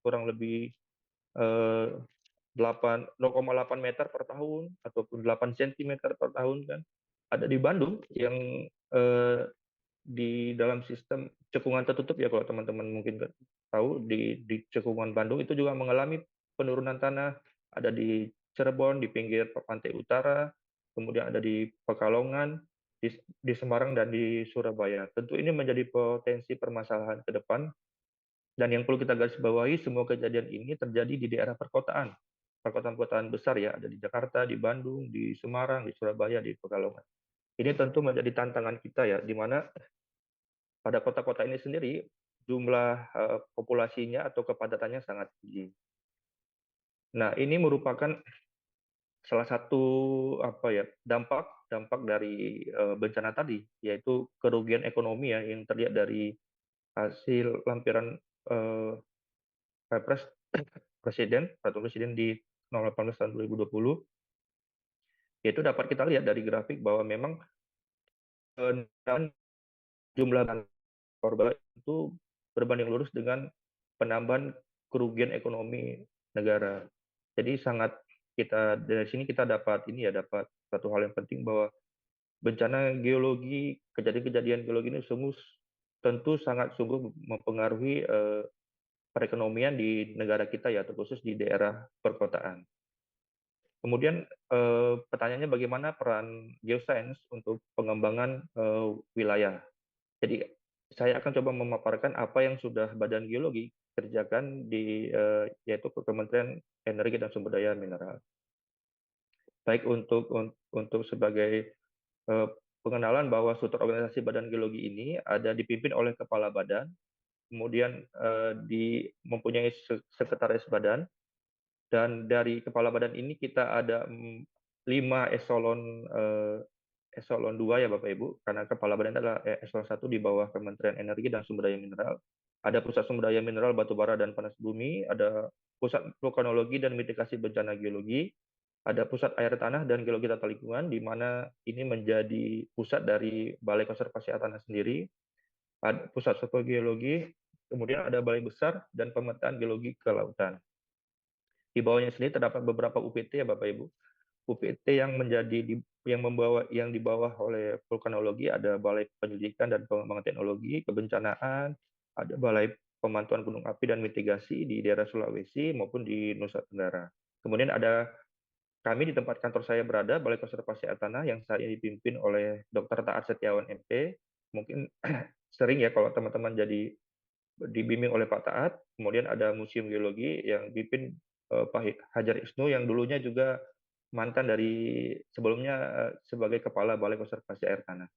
kurang lebih eh, 0,8 meter per tahun ataupun 8 sentimeter per tahun kan. Ada di Bandung yang eh, di dalam sistem cekungan tertutup ya, kalau teman-teman mungkin nggak tahu, di cekungan Bandung itu juga mengalami penurunan tanah. Ada di Cirebon di pinggir pantai utara, kemudian ada di Pekalongan, di Semarang dan di Surabaya. Tentu ini menjadi potensi permasalahan ke depan, dan yang perlu kita garis bawahi, semua kejadian ini terjadi di daerah perkotaan. Perkotaan-perkotaan besar ya, ada di Jakarta, di Bandung, di Semarang, di Surabaya, di Pekalongan. Ini tentu menjadi tantangan kita ya, di mana pada kota-kota ini sendiri jumlah populasinya atau kepadatannya sangat tinggi. Nah, ini merupakan salah satu apa ya, dampak dampak dari bencana tadi, yaitu kerugian ekonomi ya yang terlihat dari hasil lampiran eh, Perpres Peraturan Presiden di nomor 18 tahun 2020, yaitu dapat kita lihat dari grafik bahwa memang penambahan jumlah korban itu berbanding lurus dengan penambahan kerugian ekonomi negara. Jadi sangat, kita dari sini kita dapat ini ya, dapat satu hal yang penting bahwa bencana geologi, kejadian-kejadian geologi ini tentu sangat sungguh mempengaruhi perekonomian di negara kita ya, terkhusus di daerah perkotaan. Kemudian pertanyaannya, bagaimana peran geosains untuk pengembangan wilayah. Jadi saya akan coba memaparkan apa yang sudah Badan Geologi kerjakan yaitu Kementerian Energi dan Sumber Daya Mineral. Baik untuk sebagai pengenalan bahwa struktur organisasi Badan Geologi ini ada dipimpin oleh kepala badan, kemudian mempunyai sekretaris badan, dan dari kepala badan ini kita ada 5 eselon 2 ya Bapak Ibu, karena kepala badan adalah eselon 1 di bawah Kementerian Energi dan Sumber Daya Mineral. Ada Pusat Sumber Daya Mineral Batu Bara dan Panas Bumi, ada Pusat Vulkanologi dan Mitigasi Bencana Geologi, ada Pusat Air Tanah dan Geologi Tata Lingkungan, di mana ini menjadi pusat dari Balai Konservasi Air Tanah sendiri, ada Pusat Geologi, kemudian ada Balai Besar dan Pemetaan Geologi Kelautan. Di bawahnya sendiri terdapat beberapa UPT ya Bapak Ibu. UPT yang di bawah oleh vulkanologi, ada Balai Penyelidikan dan Pengembangan Teknologi Kebencanaan, ada Balai Pemantauan Gunung Api dan Mitigasi di daerah Sulawesi maupun di Nusa Tenggara. Kemudian ada kami di tempat kantor saya berada, Balai Konservasi Air Tanah yang saat ini dipimpin oleh Dr. Taat Setiawan MP. Mungkin sering ya kalau teman-teman jadi dibimbing oleh Pak Taat. Kemudian ada Museum Geologi yang dipimpin Pak Hajar Isnu yang dulunya juga mantan dari sebelumnya sebagai Kepala Balai Konservasi Air Tanah.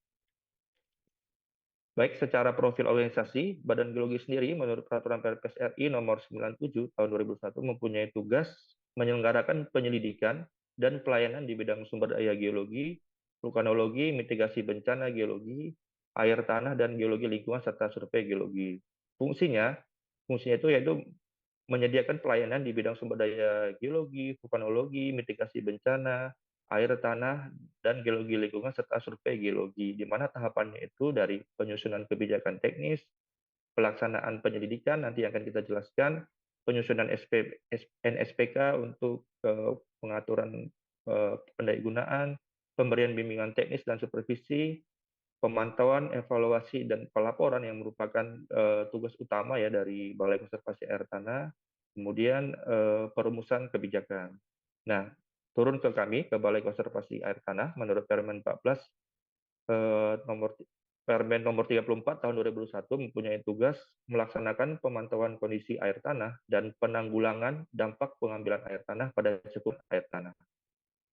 Baik, secara profil organisasi, Badan Geologi sendiri menurut Peraturan Perpres RI nomor 97 tahun 2001 mempunyai tugas menyelenggarakan penyelidikan dan pelayanan di bidang sumber daya geologi, vulkanologi, mitigasi bencana geologi, air tanah dan geologi lingkungan serta survei geologi. Fungsinya itu yaitu menyediakan pelayanan di bidang sumber daya geologi, vulkanologi, mitigasi bencana, air tanah, dan geologi lingkungan serta survei geologi, di mana tahapannya itu dari penyusunan kebijakan teknis, pelaksanaan penyelidikan, nanti akan kita jelaskan, penyusunan NSPK untuk pengaturan pendayagunaan, pemberian bimbingan teknis dan supervisi, pemantauan, evaluasi, dan pelaporan yang merupakan tugas utama ya dari Balai Konservasi Air Tanah, kemudian perumusan kebijakan. Nah, turun ke kami, ke Balai Konservasi Air Tanah, menurut Permen 14, Permen nomor 34 tahun 2001 mempunyai tugas melaksanakan pemantauan kondisi air tanah dan penanggulangan dampak pengambilan air tanah pada cekungan air tanah,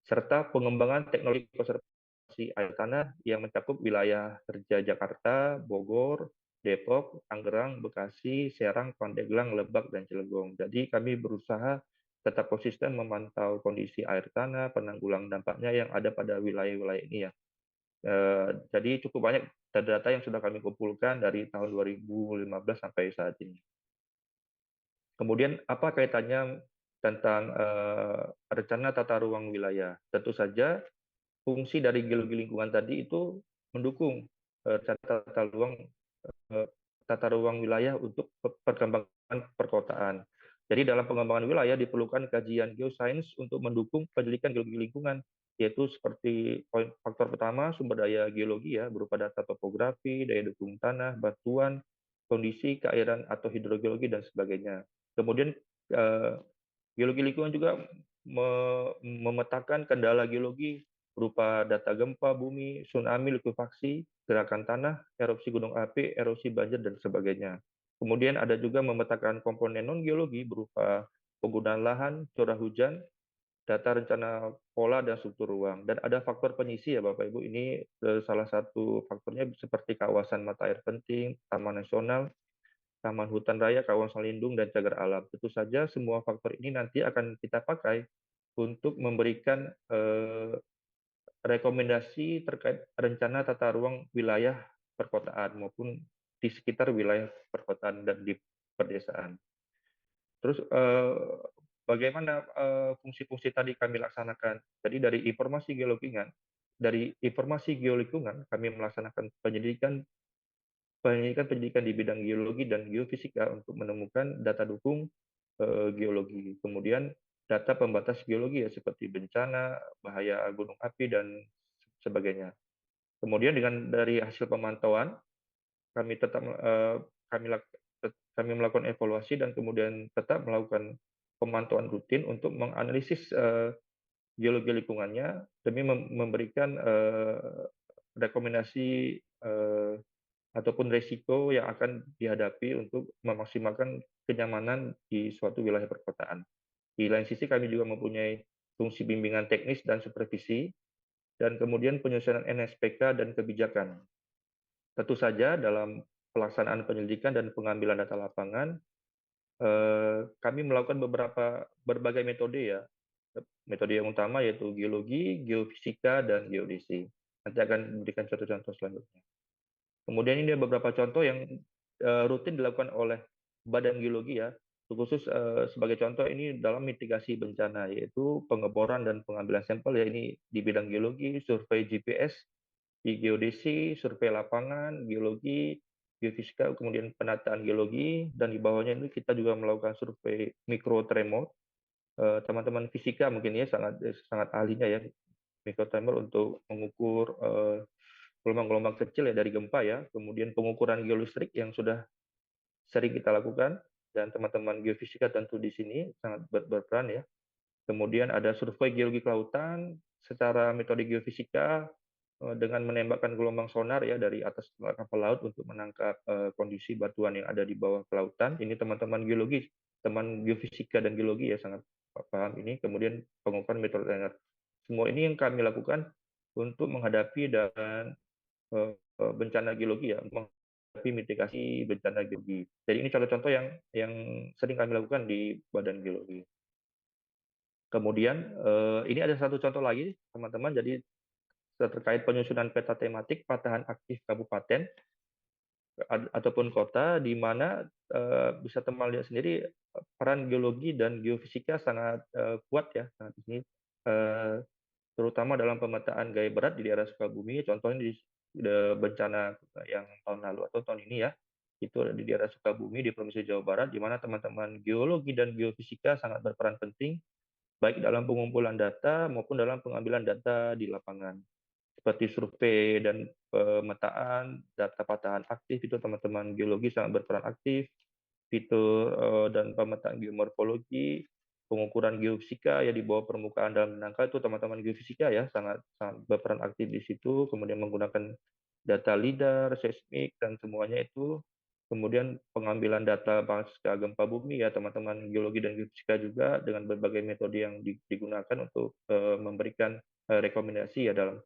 serta pengembangan teknologi konservasi air tanah yang mencakup wilayah kerja Jakarta, Bogor, Depok, Tangerang, Bekasi, Serang, Pandeglang, Lebak, dan Cilegon. Jadi kami berusaha tetap konsisten memantau kondisi air tanah, penanggulangan dampaknya yang ada pada wilayah-wilayah ini ya. Jadi cukup banyak data yang sudah kami kumpulkan dari tahun 2015 sampai saat ini. Kemudian apa kaitannya tentang rencana tata ruang wilayah? Tentu saja fungsi dari geologi lingkungan tadi itu mendukung tata ruang wilayah untuk perkembangan perkotaan. Jadi dalam pengembangan wilayah diperlukan kajian geosains untuk mendukung penyelidikan geologi lingkungan, yaitu seperti faktor pertama sumber daya geologi ya, berupa data topografi, daya dukung tanah, batuan, kondisi keairan atau hidrogeologi dan sebagainya. Kemudian eh, geologi lingkungan juga memetakan kendala geologi berupa data gempa bumi, tsunami, likuifaksi, gerakan tanah, erupsi gunung api, erosi banjir, dan sebagainya. Kemudian ada juga memetakan komponen non-geologi berupa penggunaan lahan, curah hujan, data rencana pola dan struktur ruang. Dan ada faktor pengisi ya Bapak Ibu, ini salah satu faktornya seperti kawasan mata air penting, taman nasional, taman hutan raya, kawasan lindung, dan cagar alam. Tentu saja semua faktor ini nanti akan kita pakai untuk memberikan rekomendasi terkait rencana tata ruang wilayah perkotaan maupun di sekitar wilayah perkotaan dan di perdesaan. Terus bagaimana fungsi-fungsi tadi kami laksanakan? Jadi dari informasi geolingkungan kami melaksanakan pendidikan di bidang geologi dan geofisika untuk menemukan data dukung geologi. Kemudian data pembatas geologi ya seperti bencana, bahaya gunung api dan sebagainya. Kemudian dari hasil pemantauan kami tetap kami melakukan evaluasi dan kemudian tetap melakukan pemantauan rutin untuk menganalisis geologi lingkungannya demi memberikan rekomendasi ataupun risiko yang akan dihadapi untuk memaksimalkan kenyamanan di suatu wilayah perkotaan. Di lain sisi kami juga mempunyai fungsi bimbingan teknis dan supervisi, dan kemudian penyusunan NSPK dan kebijakan. Tentu saja dalam pelaksanaan penyelidikan dan pengambilan data lapangan, kami melakukan berbagai metode ya. Metode yang utama yaitu geologi, geofisika, dan geodesi. Nanti akan memberikan contoh-contoh selanjutnya. Kemudian ini ada beberapa contoh yang rutin dilakukan oleh Badan Geologi ya. Khusus sebagai contoh ini dalam mitigasi bencana, yaitu pengeboran dan pengambilan sampel ya, ini di bidang geologi, survei GPS, di geodesi, survei lapangan, geologi, geofisika, kemudian penataan geologi, dan di bawahnya ini kita juga melakukan survei mikrotremor. Teman-teman fisika mungkin ya sangat sangat ahlinya ya mikrotremor untuk mengukur gelombang-gelombang kecil ya dari gempa ya, kemudian pengukuran geolistrik yang sudah sering kita lakukan, dan teman-teman geofisika tentu di sini sangat berperan ya. Kemudian ada survei geologi kelautan secara metode geofisika dengan menembakkan gelombang sonar ya dari atas kapal laut untuk menangkap kondisi batuan yang ada di bawah kelautan. Ini teman-teman geologi, teman geofisika dan geologi ya sangat paham ini. Kemudian pengukuran metode lainer. Semua ini yang kami lakukan untuk menghadapi dan bencana geologi ya, menghadapi mitigasi bencana geologi. Jadi ini contoh-contoh yang sering kami lakukan di Badan Geologi. Kemudian ini ada satu contoh lagi teman-teman. Jadi terkait penyusunan peta tematik patahan aktif kabupaten ataupun kota, di mana bisa teman lihat sendiri peran geologi dan geofisika sangat kuat ya sangat ini. Terutama dalam pemetaan gaya berat di daerah Sukabumi, contohnya di bencana yang tahun lalu atau tahun ini ya, itu ada di daerah Sukabumi di Provinsi Jawa Barat, di mana teman-teman geologi dan geofisika sangat berperan penting, baik dalam pengumpulan data maupun dalam pengambilan data di lapangan. Seperti survei dan pemetaan, data patahan aktif, itu teman-teman geologi sangat berperan aktif, fitur dan pemetaan geomorfologi, pengukuran geofisika ya di bawah permukaan dalam menangkal, itu teman-teman geofisika ya sangat sangat berperan aktif di situ. Kemudian menggunakan data lidar, seismik dan semuanya itu. Kemudian pengambilan data pasca gempa bumi ya teman-teman geologi dan geofisika juga dengan berbagai metode yang digunakan untuk memberikan rekomendasi ya dalam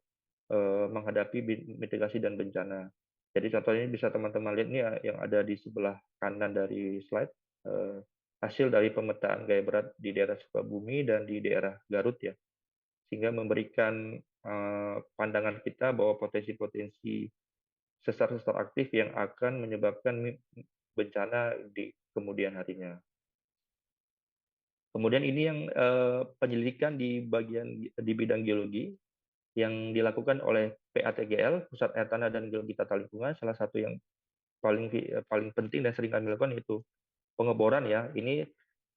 menghadapi mitigasi dan bencana. Jadi contohnya bisa teman-teman lihat nih yang ada di sebelah kanan dari slide, hasil dari pemetaan gaya berat di daerah Sukabumi dan di daerah Garut ya, sehingga memberikan pandangan kita bahwa potensi-potensi sesar-sesar aktif yang akan menyebabkan bencana di kemudian harinya. Kemudian ini yang penyelidikan di bidang geologi yang dilakukan oleh PATGL, Pusat Air Tanah dan Geologi Tata Lingkungan. Salah satu yang paling penting dan sering kami lakukan yaitu pengeboran ya. Ini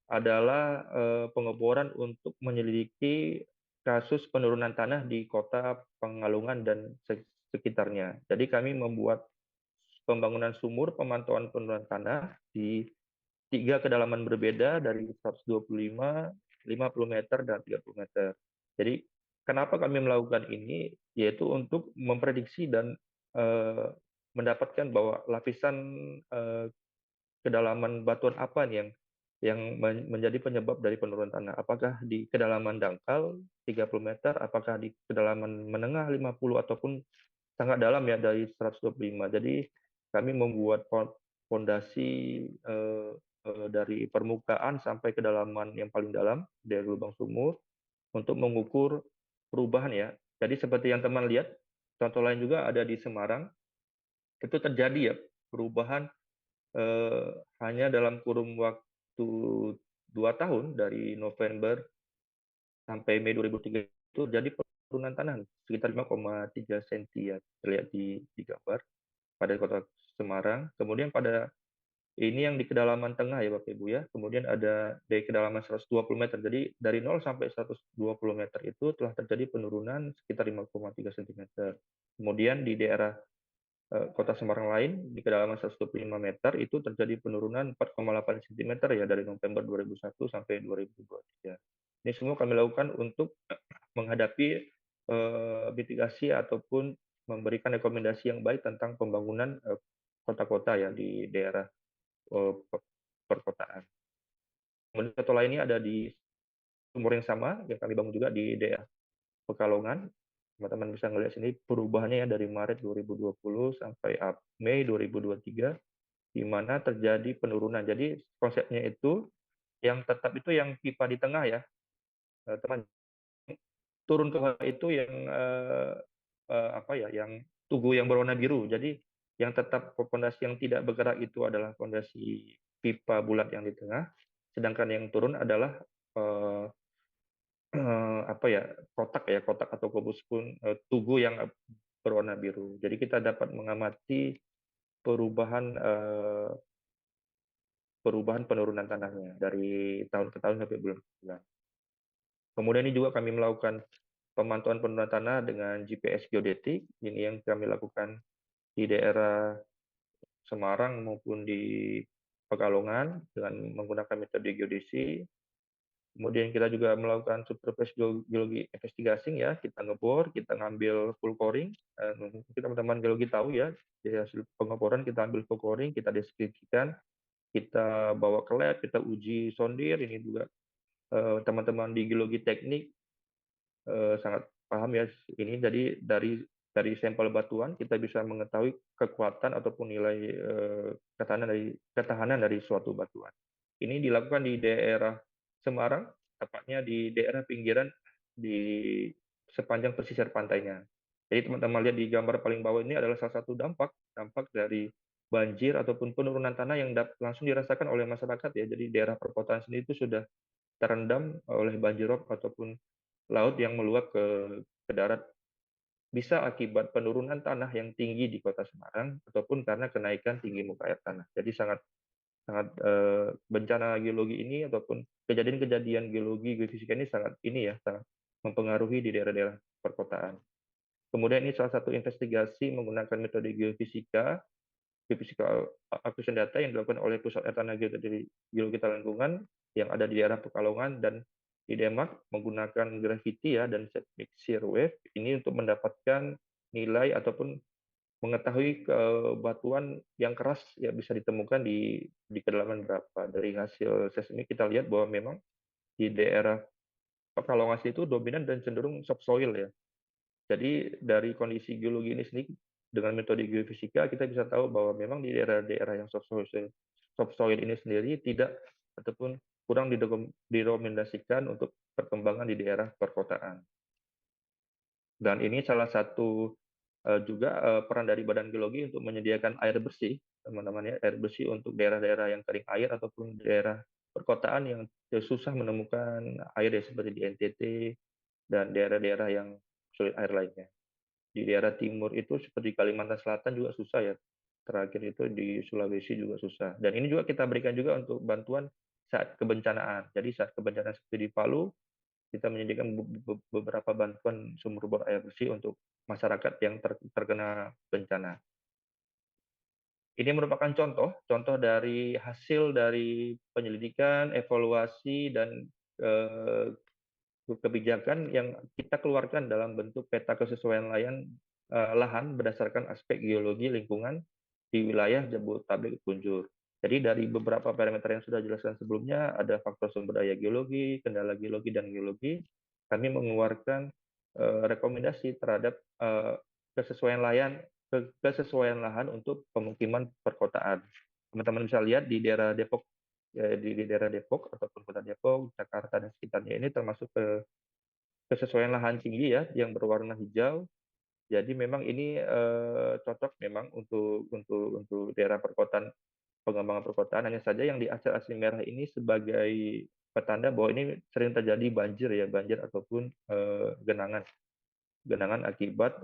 adalah pengeboran untuk menyelidiki kasus penurunan tanah di kota Pekalongan dan sekitarnya. Jadi kami membuat pembangunan sumur pemantauan penurunan tanah di 3 kedalaman berbeda dari 125, 50 meter, dan 30 meter. Jadi kenapa kami melakukan ini? Yaitu untuk memprediksi dan eh, mendapatkan bahwa lapisan eh, kedalaman batuan apa nih yang menjadi penyebab dari penurunan tanah. Apakah di kedalaman dangkal 30 meter, apakah di kedalaman menengah 50 ataupun sangat dalam ya dari 125. Jadi kami membuat fondasi dari permukaan sampai kedalaman yang paling dalam dari lubang sumur untuk mengukur perubahan ya. Jadi seperti yang teman lihat, contoh lain juga ada di Semarang, itu terjadi ya perubahan eh, hanya dalam kurun waktu 2 tahun dari November sampai Mei 2003 itu jadi penurunan tanah sekitar 5,3 cm ya terlihat di gambar pada kota Semarang. Kemudian pada ini yang di kedalaman tengah ya Bapak Ibu ya. Kemudian ada di kedalaman 120 meter. Jadi dari 0 sampai 120 meter itu telah terjadi penurunan sekitar 5,3 cm. Kemudian di daerah kota Semarang lain di kedalaman 125 meter itu terjadi penurunan 4,8 cm ya dari November 2001 sampai 2023. Ini semua kami lakukan untuk menghadapi mitigasi ataupun memberikan rekomendasi yang baik tentang pembangunan kota-kota ya di daerah perkotaan. Kemudian satu lainnya ada di sumur yang sama yang kami bangun juga di daerah Pekalongan. Teman-teman bisa melihat sini perubahannya ya dari Maret 2020 sampai Mei 2023 di mana terjadi penurunan. Jadi konsepnya itu yang tetap itu yang pipa di tengah ya, teman. Turun ke bawah itu yang apa ya, yang tugu yang berwarna biru. Jadi yang tetap fondasi yang tidak bergerak itu adalah fondasi pipa bulat yang di tengah, sedangkan yang turun adalah eh, apa ya, kotak atau kubus pun tugu yang berwarna biru. Jadi kita dapat mengamati perubahan perubahan penurunan tanahnya dari tahun ke tahun sampai bulan ke bulan. Kemudian ini juga kami melakukan pemantauan penurunan tanah dengan GPS geodetik. Ini yang kami lakukan di daerah Semarang maupun di Pekalongan dengan menggunakan metode geodesi. Kemudian kita juga melakukan supervisi geologi investigasi ya, kita ngebor, kita ngambil full coring. Mungkin teman-teman geologi tahu ya, dari hasil pengeboran kita ambil full coring, kita deskripsikan, kita bawa ke lab, kita uji sondir. Ini juga teman-teman di geologi teknik sangat paham ya ini. Jadi dari sampel batuan kita bisa mengetahui kekuatan ataupun nilai ketahanan dari suatu batuan. Ini dilakukan di daerah Semarang, tepatnya di daerah pinggiran di sepanjang pesisir pantainya. Jadi teman-teman lihat di gambar paling bawah ini adalah salah satu dampak dari banjir ataupun penurunan tanah yang langsung dirasakan oleh masyarakat ya. Jadi daerah perkotaan sendiri itu sudah terendam oleh banjirop ataupun laut yang meluap ke darat, bisa akibat penurunan tanah yang tinggi di Kota Semarang ataupun karena kenaikan tinggi muka air tanah. Jadi sangat sangat bencana geologi ini ataupun kejadian-kejadian geologi geofisika ini sangat mempengaruhi di daerah-daerah perkotaan. Kemudian ini salah satu investigasi menggunakan metode geofisika physical acquisition data yang dilakukan oleh Pusat Air Tanah Geologi Lingkungan yang ada di daerah Pekalongan dan di Denmark menggunakan gravity ya dan seismic shear wave ini untuk mendapatkan nilai ataupun mengetahui batuan yang keras ya bisa ditemukan di kedalaman berapa. Dari hasil seismik kita lihat bahwa memang di daerah Pekalongan itu dominan dan cenderung subsoil ya. Jadi dari kondisi geologi ini sendiri dengan metode geofisika kita bisa tahu bahwa memang di daerah-daerah yang subsoil ini sendiri tidak ataupun kurang direkomendasikan untuk perkembangan di daerah perkotaan. Dan ini salah satu juga peran dari Badan Geologi untuk menyediakan air bersih, teman-teman ya, air bersih untuk daerah-daerah yang kering air ataupun daerah perkotaan yang susah menemukan air ya seperti di NTT dan daerah-daerah yang sulit air lainnya. Di daerah timur itu seperti Kalimantan Selatan juga susah ya. Terakhir itu di Sulawesi juga susah. Dan ini juga kita berikan juga untuk bantuan saat kebencanaan. Jadi saat kebencanaan seperti di Palu, kita menyediakan beberapa bantuan sumber bor air bersih untuk masyarakat yang terkena bencana. Ini merupakan contoh dari hasil dari penyelidikan, evaluasi, dan eh, kebijakan yang kita keluarkan dalam bentuk peta kesesuaian lahan berdasarkan aspek geologi lingkungan di wilayah Jabodetabek Punjur. Jadi dari beberapa parameter yang sudah dijelaskan sebelumnya, ada faktor sumber daya geologi, kendala geologi, dan geologi. Kami mengeluarkan rekomendasi terhadap kesesuaian kesesuaian lahan untuk pemukiman perkotaan. Teman-teman bisa lihat di daerah Depok, di daerah Depok ataupun kota Depok, Jakarta dan sekitarnya ini termasuk kesesuaian lahan tinggi ya, yang berwarna hijau. Jadi memang ini cocok memang untuk daerah perkotaan, pengembangan perkotaan. Hanya saja yang di asal-asli merah ini sebagai petanda bahwa ini sering terjadi banjir ya, banjir ataupun genangan akibat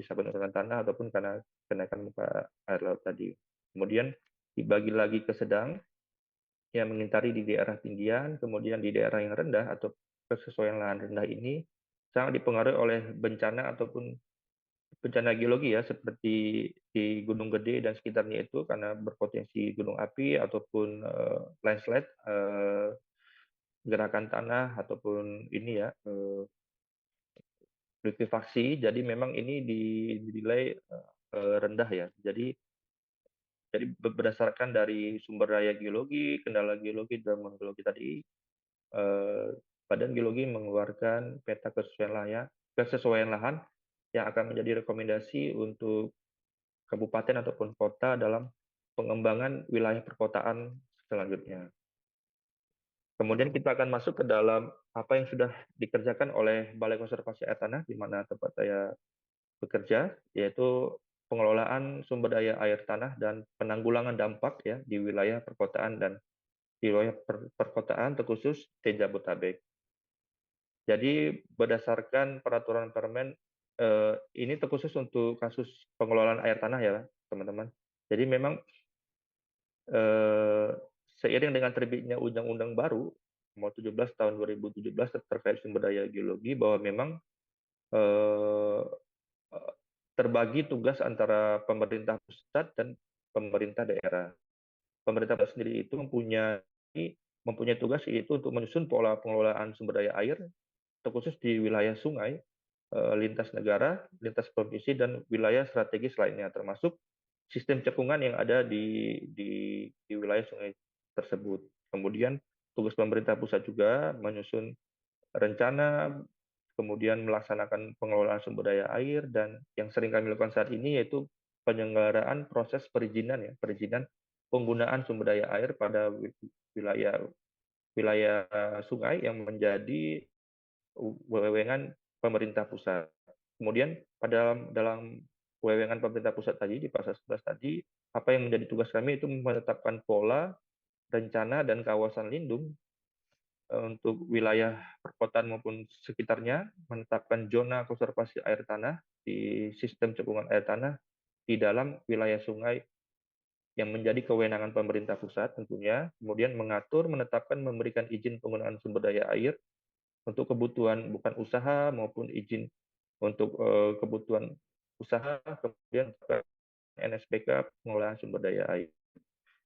bisa penurunan tanah ataupun karena kenaikan muka air laut tadi. Kemudian dibagi lagi ke sedang yang mengintari di daerah tinggian, kemudian di daerah yang rendah atau kesesuaian lahan rendah ini sangat dipengaruhi oleh bencana ataupun bencana geologi ya, seperti di Gunung Gede dan sekitarnya itu karena berpotensi gunung api ataupun landslide, gerakan tanah ataupun ini ya, likuifaksi. Jadi memang ini dinilai rendah ya. Jadi berdasarkan dari sumber daya geologi, kendala geologi, dan geologi tadi, eh, Badan Geologi mengeluarkan peta kesesuaian lahan yang akan menjadi rekomendasi untuk kabupaten ataupun kota dalam pengembangan wilayah perkotaan selanjutnya. Kemudian kita akan masuk ke dalam apa yang sudah dikerjakan oleh Balai Konservasi Air Tanah di mana tempat saya bekerja, yaitu pengelolaan sumber daya air tanah dan penanggulangan dampak ya di wilayah perkotaan dan di wilayah perkotaan terkhusus di Jabodetabek. Jadi berdasarkan peraturan Permen, ini terkhusus untuk kasus pengelolaan air tanah ya teman-teman. Jadi memang eh, seiring dengan terbitnya Undang-Undang baru nomor 17 tahun 2017 terkait sumber daya geologi, bahwa memang eh, terbagi tugas antara pemerintah pusat dan pemerintah daerah. Pemerintah pusat sendiri itu mempunyai tugas yaitu untuk menyusun pola pengelolaan sumber daya air terkhusus di wilayah sungai, lintas negara, lintas provinsi, dan wilayah strategis lainnya, termasuk sistem cekungan yang ada di wilayah sungai tersebut. Kemudian tugas pemerintah pusat juga menyusun rencana, kemudian melaksanakan pengelolaan sumber daya air, dan yang sering kami lakukan saat ini yaitu penyelenggaraan proses perizinan penggunaan sumber daya air pada wilayah wilayah sungai yang menjadi wewengan pemerintah pusat. Kemudian dalam wewengan pemerintah pusat tadi di pasal 11 tadi, apa yang menjadi tugas kami itu menetapkan pola, rencana, dan kawasan lindung untuk wilayah perkotaan maupun sekitarnya, menetapkan zona konservasi air tanah di sistem cekungan air tanah di dalam wilayah sungai yang menjadi kewenangan pemerintah pusat tentunya, kemudian mengatur, menetapkan, memberikan izin penggunaan sumber daya air untuk kebutuhan bukan usaha maupun izin untuk kebutuhan usaha, kemudian NSPK pengelolaan sumber daya air.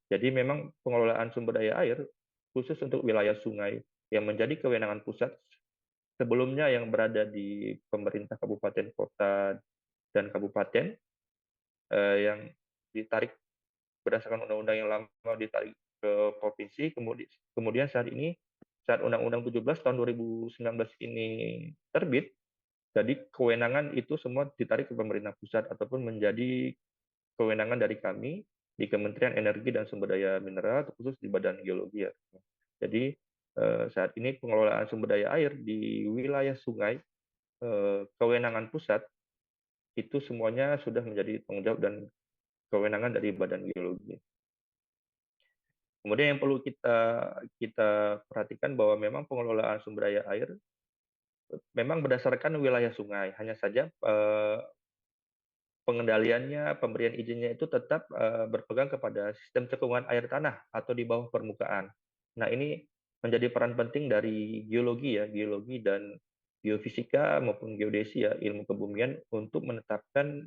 Jadi memang pengelolaan sumber daya air khusus untuk wilayah sungai yang menjadi kewenangan pusat sebelumnya yang berada di pemerintah kabupaten kota dan kabupaten, yang ditarik berdasarkan undang-undang yang lama ditarik ke provinsi, kemudian saat Undang-Undang 17 tahun 2019 ini terbit, jadi kewenangan itu semua ditarik ke pemerintah pusat ataupun menjadi kewenangan dari kami di Kementerian Energi dan Sumber Daya Mineral, khusus di Badan Geologi ya. Jadi saat ini pengelolaan sumber daya air di wilayah sungai, kewenangan pusat itu semuanya sudah menjadi tanggung jawab dan kewenangan dari Badan Geologi. Kemudian yang perlu kita kita perhatikan bahwa memang pengelolaan sumber daya air memang berdasarkan wilayah sungai. Hanya saja pengendaliannya, pemberian izinnya itu tetap berpegang kepada sistem cekungan air tanah atau di bawah permukaan. Nah, ini menjadi peran penting dari geologi ya, geologi dan geofisika maupun geodesi ya, ilmu kebumian untuk menetapkan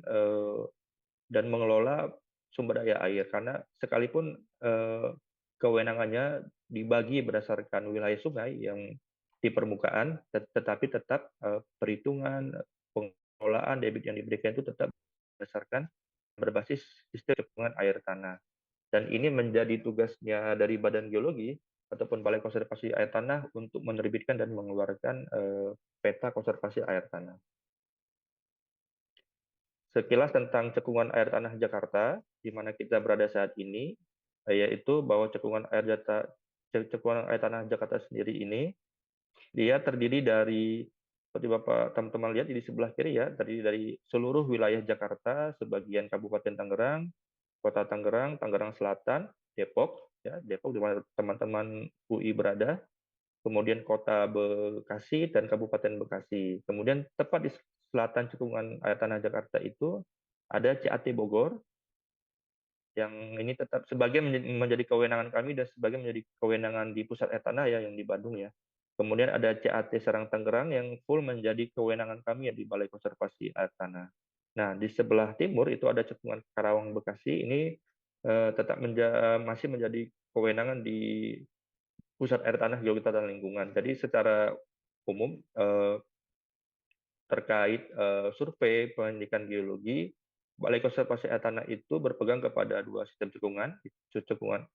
dan mengelola sumber daya air karena sekalipun kewenangannya dibagi berdasarkan wilayah sungai yang di permukaan, tetapi tetap perhitungan pengelolaan debit yang diberikan itu tetap berdasarkan berbasis sistem cekungan air tanah. Dan ini menjadi tugasnya dari Badan Geologi ataupun Balai Konservasi Air Tanah untuk menerbitkan dan mengeluarkan peta konservasi air tanah. Sekilas tentang cekungan air tanah Jakarta, di mana kita berada saat ini, yaitu bahwa cekungan air tanah Jakarta sendiri ini, dia terdiri dari, seperti Bapak teman-teman lihat di sebelah kiri ya, terdiri dari seluruh wilayah Jakarta, sebagian Kabupaten Tangerang, Kota Tangerang, Tangerang Selatan, Depok, ya, Depok di mana teman-teman UI berada, kemudian Kota Bekasi dan Kabupaten Bekasi. Kemudian tepat di selatan cekungan air tanah Jakarta itu ada CAT Bogor, yang ini tetap sebagian menjadi kewenangan kami dan sebagian menjadi kewenangan di pusat air tanah ya yang di Bandung ya. Kemudian ada CAT Serang Tangerang yang full menjadi kewenangan kami ya di Balai Konservasi Air Tanah. Nah, di sebelah timur itu ada cekungan Karawang Bekasi, ini tetap masih menjadi kewenangan di Pusat Air Tanah Geologi Tata Lingkungan. Jadi secara umum terkait survei pendidikan geologi, Balai Konservasi Air Tanah itu berpegang kepada dua sistem cekungan, cekungan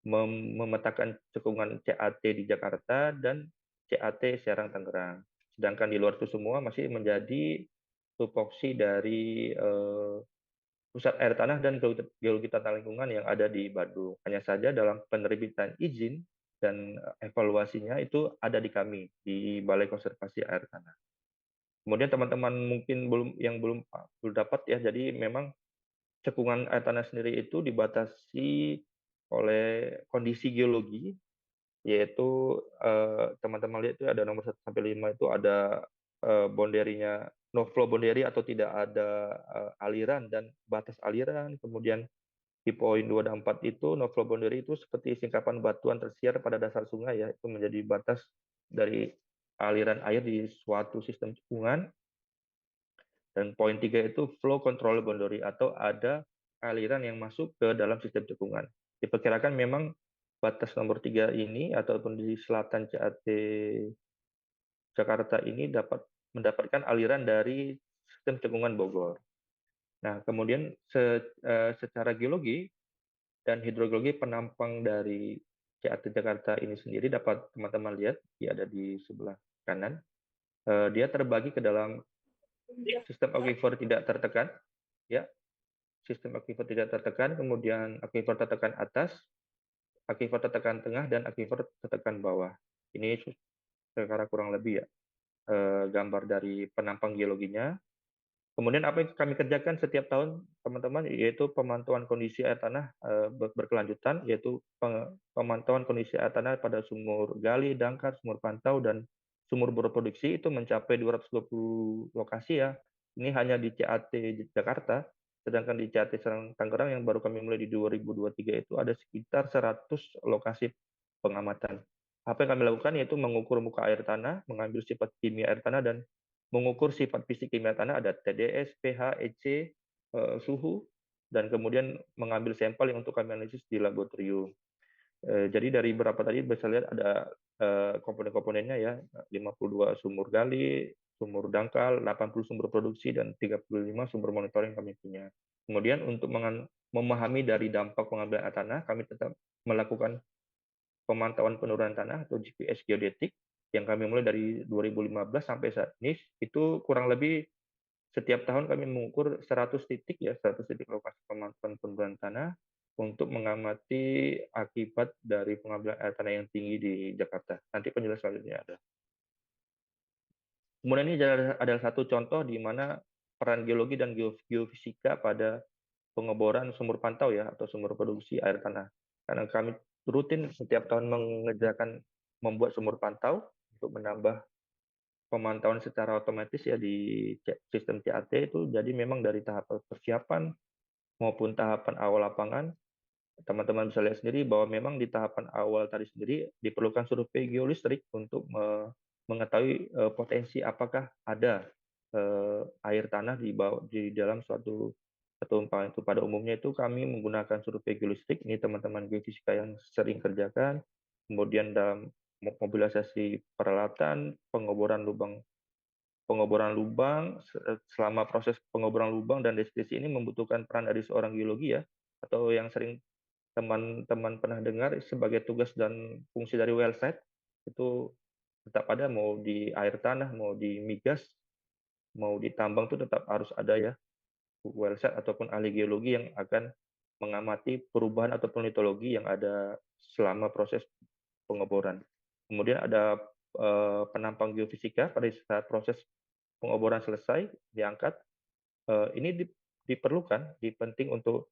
memetakan cekungan CAT di Jakarta dan CAT Serang Tangerang. Sedangkan di luar itu semua masih menjadi tupoksi dari Pusat Air Tanah dan Geologi Tata Lingkungan yang ada di Bandung. Hanya saja dalam penerbitan izin dan evaluasinya itu ada di kami, di Balai Konservasi Air Tanah. Kemudian teman-teman mungkin belum dapat ya, jadi memang cekungan air tanah sendiri itu dibatasi oleh kondisi geologi, yaitu teman-teman lihat itu ada nomor 1 sampai 5 itu ada boundary-nya no flow boundary atau tidak ada aliran dan batas aliran. Kemudian di poin 2 dan 4 itu no flow boundary itu seperti singkapan batuan tersiar pada dasar sungai ya, itu menjadi batas dari aliran air di suatu sistem cekungan. Dan poin 3 itu flow control boundary atau ada aliran yang masuk ke dalam sistem cekungan. Diperkirakan memang batas nomor 3 ini ataupun di selatan CAT Jakarta ini dapat mendapatkan aliran dari sistem cekungan Bogor. Nah, kemudian secara geologi dan hidrogeologi penampang dari CAT Jakarta ini sendiri dapat teman-teman lihat, dia ada di sebelah kanan. Dia terbagi ke dalam sistem aquifer tidak tertekan, ya, sistem aquifer tidak tertekan, kemudian aquifer tertekan atas, aquifer tertekan tengah, dan aquifer tertekan bawah. Ini secara kurang lebih ya gambar dari penampang geologinya. Kemudian apa yang kami kerjakan setiap tahun, teman-teman, yaitu pemantauan kondisi air tanah berkelanjutan, yaitu pemantauan kondisi air tanah pada sumur gali, dangkar, sumur pantau, dan sumur berproduksi itu mencapai 220 lokasi ya. Ini hanya di CAT Jakarta, sedangkan di CAT Serang Tangerang yang baru kami mulai di 2023 itu ada sekitar 100 lokasi pengamatan. Apa yang kami lakukan yaitu mengukur muka air tanah, mengambil sifat kimia air tanah, dan mengukur sifat fisik kimia tanah, ada TDS, pH, EC, suhu, dan kemudian mengambil sampel yang untuk kami analisis di laboratorium. Jadi dari berapa tadi bisa lihat ada komponen-komponennya ya, 52 sumur gali, sumur dangkal, 80 sumber produksi, dan 35 sumber monitoring kami punya. Kemudian untuk memahami dari dampak pengambilan air tanah, kami tetap melakukan pemantauan penurunan tanah atau GPS geodetik yang kami mulai dari 2015 sampai saat ini, itu kurang lebih setiap tahun kami mengukur 100 titik ya, 100 titik lokasi pemantauan penurunan tanah untuk mengamati akibat dari pengambilan air tanah yang tinggi di Jakarta. Nanti penjelasan selanjutnya ada. Kemudian ini adalah satu contoh di mana peran geologi dan geofisika pada pengeboran sumur pantau ya, atau sumber produksi air tanah. Karena kami rutin setiap tahun membuat sumur pantau untuk menambah pemantauan secara otomatis ya di sistem CAT itu. Jadi memang dari tahap persiapan maupun tahapan awal lapangan teman-teman bisa lihat sendiri bahwa memang di tahapan awal tadi sendiri diperlukan survei geolistrik untuk mengetahui potensi apakah ada air tanah di dalam suatu tumpahan itu. Pada umumnya itu kami menggunakan survei geolistrik, ini teman-teman geofisika yang sering kerjakan, kemudian dalam mobilisasi peralatan, pengeboran lubang, selama proses pengeboran lubang dan deskripsi ini membutuhkan peran dari seorang geologi ya, atau yang sering teman-teman pernah dengar sebagai tugas dan fungsi dari well site, itu tetap ada, mau di air tanah, mau di migas, mau di tambang itu tetap harus ada ya, well site ataupun ahli geologi yang akan mengamati perubahan ataupun litologi yang ada selama proses pengeboran. Kemudian ada penampang geofisika pada saat proses pengeboran selesai diangkat. Ini diperlukan, penting untuk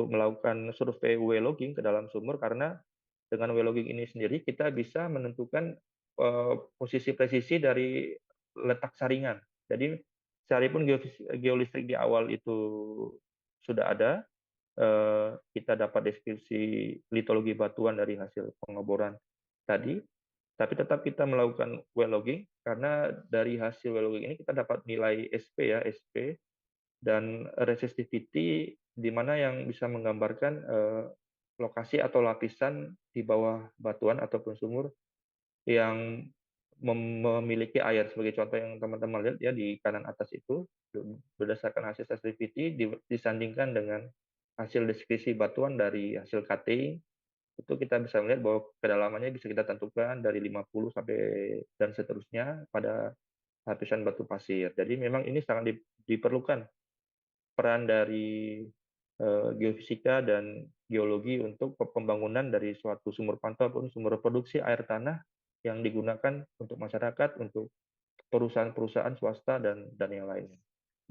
melakukan survei well logging ke dalam sumur, karena dengan well logging ini sendiri kita bisa menentukan posisi presisi dari letak saringan. Jadi sekalipun geolistrik di awal itu sudah ada, kita dapat deskripsi litologi batuan dari hasil pengeboran tadi, tapi tetap kita melakukan well logging, karena dari hasil well logging ini kita dapat nilai SP ya, SP dan resistivity, di mana yang bisa menggambarkan lokasi atau lapisan di bawah batuan ataupun sumur yang memiliki air. Sebagai contoh yang teman-teman lihat ya di kanan atas itu, berdasarkan hasil sensitivity disandingkan dengan hasil deskripsi batuan dari hasil cutting, itu kita bisa melihat bahwa kedalamannya bisa kita tentukan dari 50 sampai dan seterusnya pada lapisan batu pasir. Jadi memang ini sangat diperlukan peran dari geofisika dan geologi untuk pembangunan dari suatu sumur pantau ataupun sumber produksi air tanah yang digunakan untuk masyarakat, untuk perusahaan-perusahaan swasta dan yang lainnya.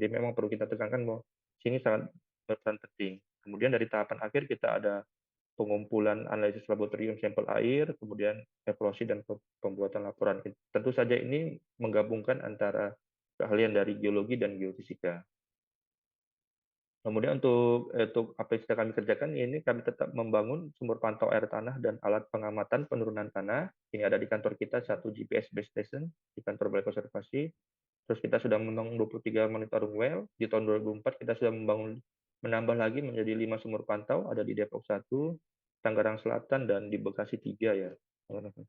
Jadi memang perlu kita tekankan bahwa sini sangat berperan penting. Kemudian dari tahapan akhir kita ada pengumpulan analisis laboratorium sampel air, kemudian evaluasi dan pembuatan laporan. Tentu saja ini menggabungkan antara keahlian dari geologi dan geofisika. Kemudian untuk apa yang sedang kami kerjakan, ini kami tetap membangun sumur pantau air tanah dan alat pengamatan penurunan tanah. Ini ada di kantor kita, satu GPS base station di kantor Balai Konservasi. Terus kita sudah membangun 23 monitoring well. Di tahun 2004 kita sudah menambah lagi menjadi 5 sumur pantau, ada di Depok 1, Tangerang Selatan, dan di Bekasi 3 ya. Tangerang 1.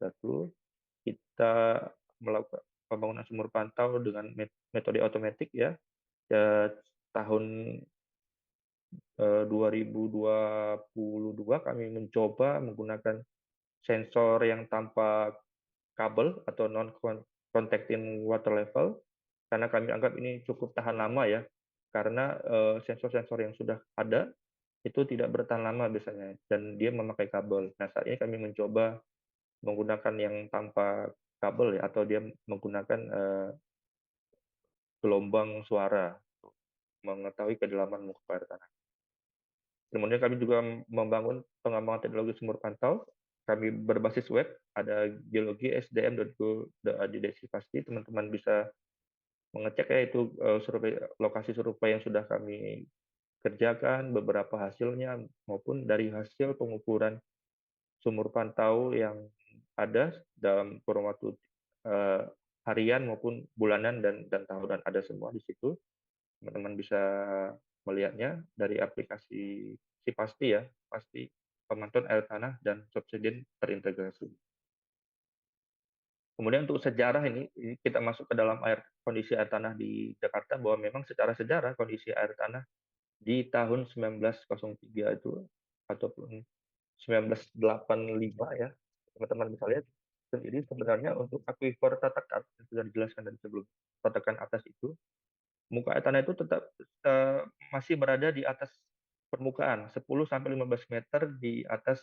Kita melakukan pembangunan sumur pantau dengan metode otomatik ya. Ya, tahun 2022 kami mencoba menggunakan sensor yang tanpa kabel atau non contacting water level, karena kami anggap ini cukup tahan lama ya, karena sensor-sensor yang sudah ada itu tidak bertahan lama biasanya dan dia memakai kabel. Nah, saat ini kami mencoba menggunakan yang tanpa kabel ya, atau dia menggunakan gelombang suara untuk mengetahui kedalaman muka air tanah. Kemudian kami juga membangun pengembangan teknologi sumur pantau. Kami berbasis web, ada geologi sdm.go.id pasti. Teman-teman bisa mengecek ya itu survei, lokasi survei yang sudah kami kerjakan, beberapa hasilnya, maupun dari hasil pengukuran sumur pantau yang ada dalam kurun waktu harian maupun bulanan dan tahunan, ada semua di situ. Teman-teman bisa melihatnya dari aplikasi si Pasti ya, Pasti pemantauan air tanah dan subsiden terintegrasi. Kemudian untuk sejarah ini kita masuk ke dalam kondisi air tanah di Jakarta, bahwa memang secara sejarah kondisi air tanah di tahun 1903 itu ataupun 1985 ya, teman-teman bisa lihat sendiri sebenarnya untuk akuifer Tatakan yang sudah dijelaskan dari sebelum, Tatakan atas itu, muka air tanah itu tetap masih berada di atas permukaan 10 sampai 15 meter di atas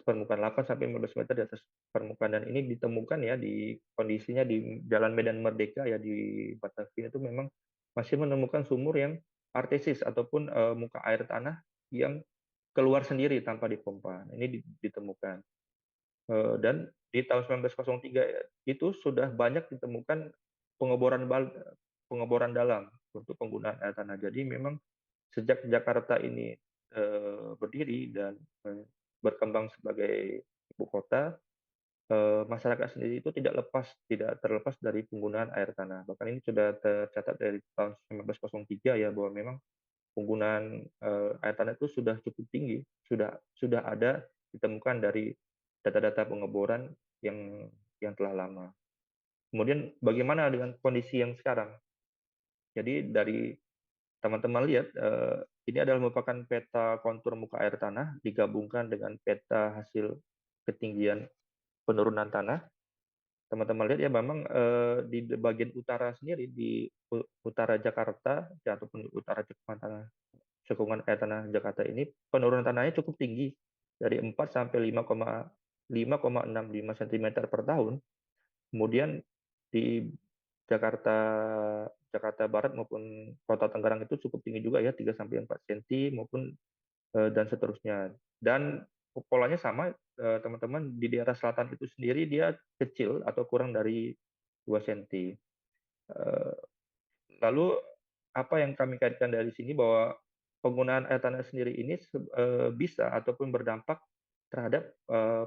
permukaan, 8 sampai 15 meter di atas permukaan, dan ini ditemukan ya di kondisinya di Jalan Medan Merdeka ya di Batavia, itu memang masih menemukan sumur yang artesis ataupun muka air tanah yang keluar sendiri tanpa dipompa. Ini ditemukan. Dan di tahun 1903 itu sudah banyak ditemukan pengeboran pengeboran dalam untuk penggunaan air tanah. Jadi memang sejak Jakarta ini berdiri dan berkembang sebagai ibu kota, masyarakat sendiri itu tidak terlepas dari penggunaan air tanah. Bahkan ini sudah tercatat dari tahun 1903 ya, bahwa memang penggunaan air tanah itu sudah cukup tinggi, sudah ada ditemukan dari data-data pengeboran yang telah lama. Kemudian bagaimana dengan kondisi yang sekarang? Jadi dari teman-teman lihat, ini adalah merupakan peta kontur muka air tanah digabungkan dengan peta hasil ketinggian penurunan tanah. Teman-teman lihat ya, memang di bagian utara sendiri, di utara Jakarta ya, ataupun di utara cekungan air tanah Jakarta ini, penurunan tanahnya cukup tinggi, dari 4 sampai 5,65 cm per tahun. Kemudian di Jakarta Jakarta Barat maupun Kota Tangerang itu cukup tinggi juga ya, 3 sampai 4 cm maupun dan seterusnya. Dan polanya sama, teman-teman, di daerah selatan itu sendiri dia kecil atau kurang dari 2 cm. Lalu apa yang kami kaitkan dari sini, bahwa penggunaan air tanah sendiri ini bisa ataupun berdampak terhadap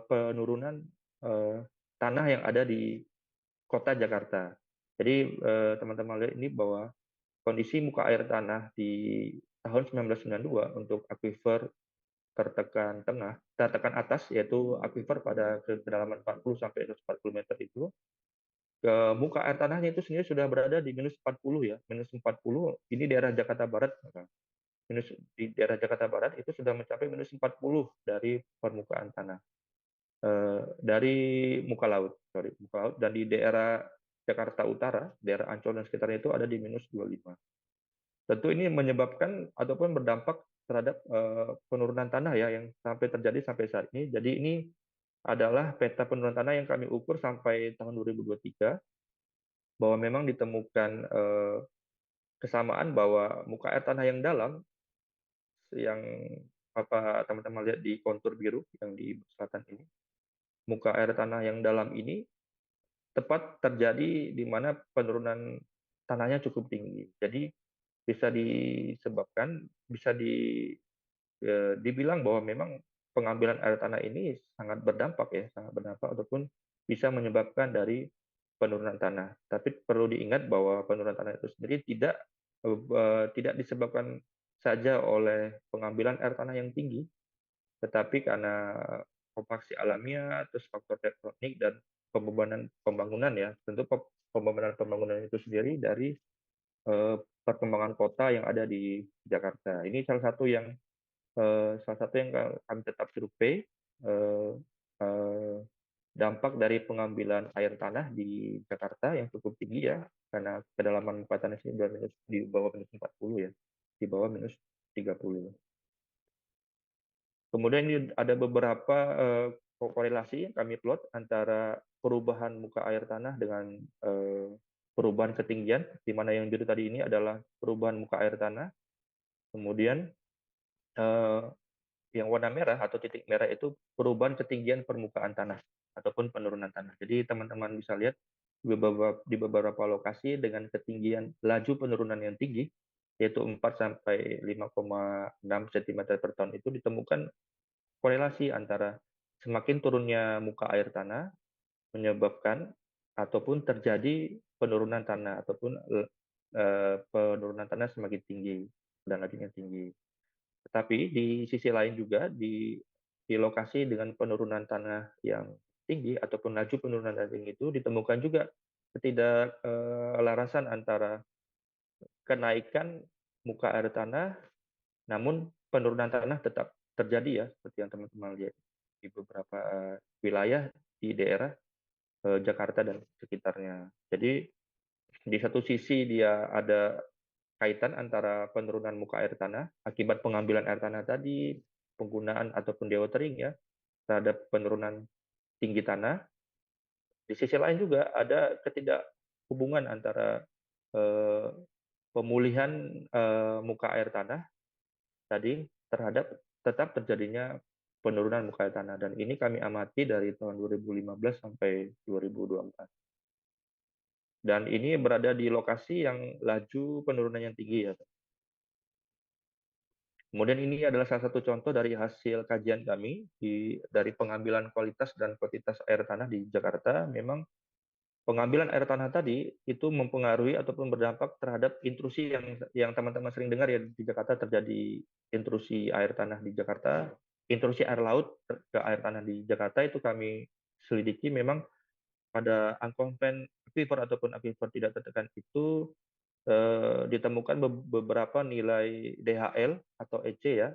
penurunan eh, tanah yang ada di kota Jakarta. Jadi teman-teman lihat ini bahwa kondisi muka air tanah di tahun 1992 untuk akuifer tertekan atas, yaitu akuifer pada kedalaman 40 sampai 140 meter itu, ke muka air tanahnya itu sendiri sudah berada di minus 40 ya, minus 40. Ini daerah Jakarta Barat. Di daerah Jakarta Barat itu sudah mencapai minus 40 dari permukaan tanah, dari muka laut, dan di daerah Jakarta Utara, daerah Ancol dan sekitarnya itu ada di minus 25. Tentu ini menyebabkan ataupun berdampak terhadap penurunan tanah ya, yang terjadi sampai saat ini. Jadi ini adalah peta penurunan tanah yang kami ukur sampai tahun 2023, bahwa memang ditemukan kesamaan bahwa muka air tanah yang dalam, yang apa teman-teman lihat di kontur biru yang di selatan ini, muka air tanah yang dalam ini tepat terjadi di mana penurunan tanahnya cukup tinggi. Jadi bisa disebabkan, dibilang bahwa memang pengambilan air tanah ini sangat berdampak ya, sangat berdampak ataupun bisa menyebabkan dari penurunan tanah. Tapi perlu diingat bahwa penurunan tanah itu sendiri tidak disebabkan saja oleh pengambilan air tanah yang tinggi, tetapi karena kompaksi alamiah, terus faktor tektonik dan pembebanan pembangunan ya. Tentu pembebanan pembangunan itu sendiri dari perkembangan kota yang ada di Jakarta. Ini salah satu yang kami tetap survei, eh, eh, dampak dari pengambilan air tanah di Jakarta yang cukup tinggi ya, karena kedalaman muka tanah sini di bawah minus 40 ya, di bawah minus 30. Kemudian ini ada beberapa korelasi yang kami plot antara perubahan muka air tanah dengan perubahan ketinggian, di mana yang biru tadi ini adalah perubahan muka air tanah. Kemudian eh, yang warna merah atau titik merah itu perubahan ketinggian permukaan tanah ataupun penurunan tanah. Jadi teman-teman bisa lihat di beberapa lokasi dengan ketinggian laju penurunan yang tinggi, yaitu 4 sampai 5,6 cm per tahun, itu ditemukan korelasi antara semakin turunnya muka air tanah menyebabkan ataupun terjadi penurunan tanah, ataupun penurunan tanah semakin tinggi dan lajunya tinggi. Tetapi di sisi lain juga, di lokasi dengan penurunan tanah yang tinggi ataupun laju penurunan tanah tinggi itu ditemukan juga ketidaklarasan antara kenaikan muka air tanah, namun penurunan tanah tetap terjadi ya, seperti yang teman-teman lihat di beberapa wilayah di daerah Jakarta dan sekitarnya. Jadi di satu sisi dia ada kaitan antara penurunan muka air tanah akibat pengambilan air tanah tadi, penggunaan ataupun dewatering ya, terhadap penurunan tinggi tanah. Di sisi lain juga ada ketidakhubungan antara eh, pemulihan muka air tanah tadi terhadap tetap terjadinya penurunan muka air tanah. Dan ini kami amati dari tahun 2015 sampai 2024. Dan ini berada di lokasi yang laju penurunan yang tinggi ya. Kemudian ini adalah salah satu contoh dari hasil kajian kami dari pengambilan kualitas dan kuantitas air tanah di Jakarta. Memang pengambilan air tanah tadi itu mempengaruhi ataupun berdampak terhadap intrusi yang teman-teman sering dengar ya di Jakarta terjadi intrusi air tanah di Jakarta, intrusi air laut ke air tanah di Jakarta itu kami selidiki memang pada unconfined aquifer ataupun aquifer tidak tertekan itu ditemukan beberapa nilai DHL atau EC ya,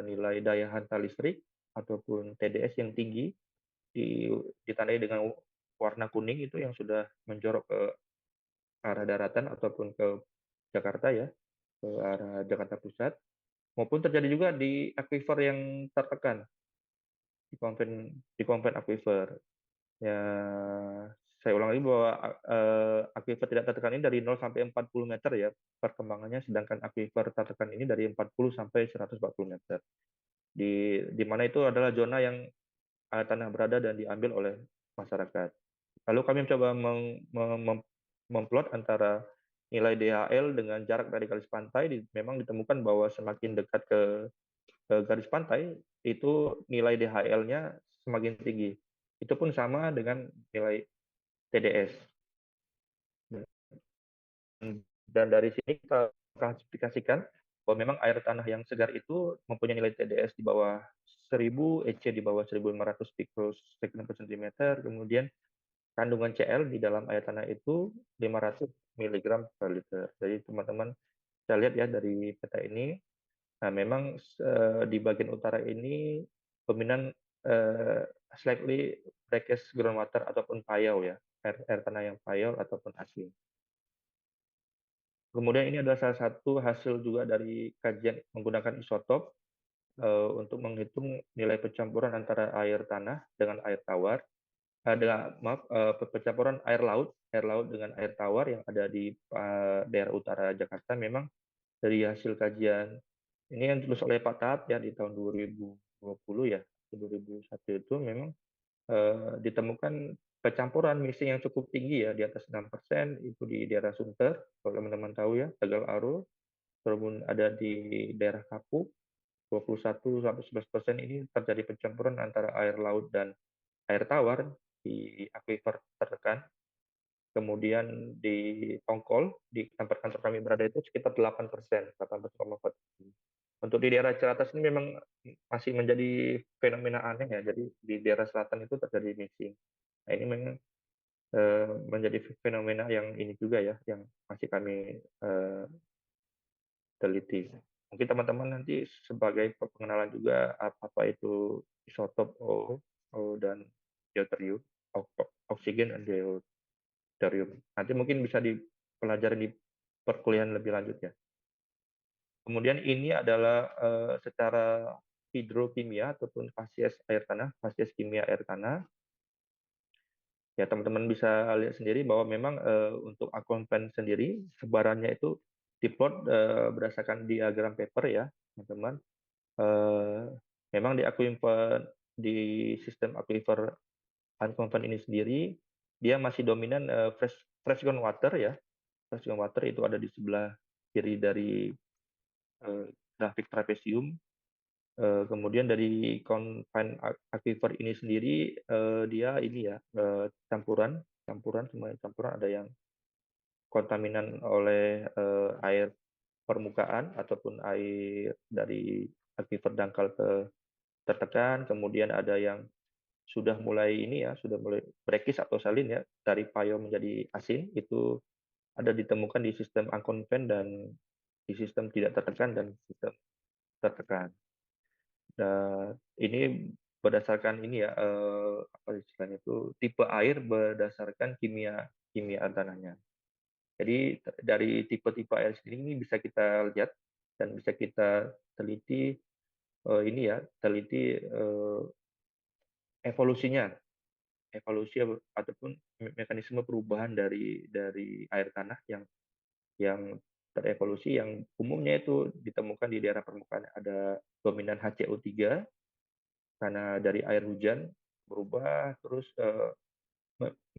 nilai daya hantar listrik ataupun TDS yang tinggi ditandai dengan warna kuning itu yang sudah menjorok ke arah daratan ataupun ke Jakarta ya, ke arah Jakarta Pusat, maupun terjadi juga di aquifer yang tertekan, di konven aquifer. Ya, saya ulang lagi bahwa aquifer tidak tertekan ini dari 0 sampai 40 meter ya perkembangannya, sedangkan aquifer tertekan ini dari 40 sampai 140 meter. Di mana itu adalah zona yang tanah berada dan diambil oleh masyarakat. Lalu kami mencoba memplot antara nilai DHL dengan jarak dari garis pantai. Memang ditemukan bahwa semakin dekat ke garis pantai, itu nilai DHL-nya semakin tinggi. Itu pun sama dengan nilai TDS. Dan dari sini kita klasifikasikan bahwa memang air tanah yang segar itu mempunyai nilai TDS di bawah 1000, EC di bawah 1500 picoseconds per centimeter, kemudian kandungan Cl di dalam air tanah itu 500 miligram per liter. Jadi teman-teman bisa lihat ya dari peta ini, nah memang di bagian utara ini dominan eh, slightly brackish groundwater ataupun payau ya, air tanah yang payau ataupun asin. Kemudian ini adalah salah satu hasil juga dari kajian menggunakan isotop untuk menghitung nilai pencampuran antara air tanah dengan air tawar. Pencampuran air laut dengan air tawar yang ada di daerah utara Jakarta. Memang dari hasil kajian ini yang ditulis oleh Pak Taat ya di tahun 2020 ya, 2001 itu memang ditemukan kecampuran missing yang cukup tinggi ya, di atas 6%, itu di daerah Sunter, kalau teman-teman tahu ya, Tegal Aro, kemudian ada di daerah Kapuk, 21-11% ini terjadi pencampuran antara air laut dan air tawar di aquifer tertekan. Kemudian di Tongkol, di tempat kantor kami berada itu sekitar 8%, 8,4%. Untuk di daerah Ciatas ini memang masih menjadi fenomena aneh ya. Jadi di daerah selatan itu terjadi missing. Nah, ini memang menjadi fenomena yang ini juga ya, yang masih kami teliti. Mungkin teman-teman nanti sebagai pengenalan juga apa itu isotop O dan deuterium, oksigen dan deuterium. Nanti mungkin bisa dipelajari di perkuliahan lebih lanjut ya. Kemudian ini adalah secara hidrokimia ataupun fasies air tanah, fasies kimia air tanah. Ya teman-teman bisa lihat sendiri bahwa memang untuk Akonven sendiri sebarannya itu diplot berdasarkan diagram paper ya teman-teman. Eh, Memang di sistem aquifer Unconven ini sendiri dia masih dominan fresh groundwater ya. Fresh groundwater itu ada di sebelah kiri dari grafik trapesium. Kemudian dari confined aquifer ini sendiri dia ini ya campuran campuran semuanya campuran, ada yang kontaminan oleh air permukaan ataupun air dari aquifer dangkal ke tertekan, kemudian ada yang sudah mulai ini ya sudah mulai brackish atau salin ya dari payau menjadi asin, itu ada ditemukan di sistem unconfined dan di sistem tidak tertekan dan sistem tertekan. Dan ini berdasarkan ini ya apa istilahnya itu tipe air berdasarkan kimia kimia tanahnya. Jadi dari tipe-tipe air sendiri ini bisa kita lihat dan bisa kita teliti ini ya teliti evolusinya evolusi ataupun mekanisme perubahan dari air tanah yang terevolusi, yang umumnya itu ditemukan di daerah permukaan ada dominan HCO3 karena dari air hujan berubah terus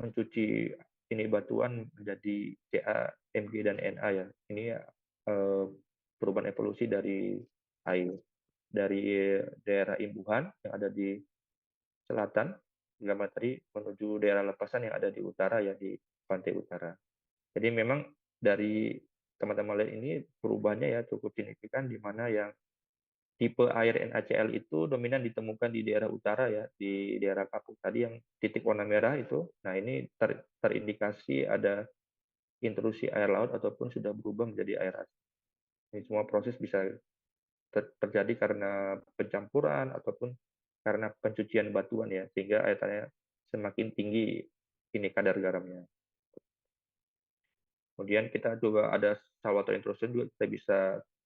mencuci ini batuan menjadi Ca, Mg dan Na ya. Ini perubahan evolusi dari air. dari daerah imbuhan yang ada di selatan, hingga matahari menuju daerah lepasan yang ada di utara ya, di pantai utara. Jadi memang dari teman-teman lihat ini perubahannya ya cukup signifikan, di mana yang tipe air NaCl itu dominan ditemukan di daerah utara ya, di daerah Kapuk tadi yang titik warna merah itu. Nah, ini terindikasi ada intrusi air laut ataupun sudah berubah menjadi air asin. Ini semua proses bisa terjadi karena pencampuran ataupun karena pencucian batuan ya, sehingga air tanahnya semakin tinggi ini kadar garamnya. Kemudian kita juga ada saltwater intrusion, juga kita bisa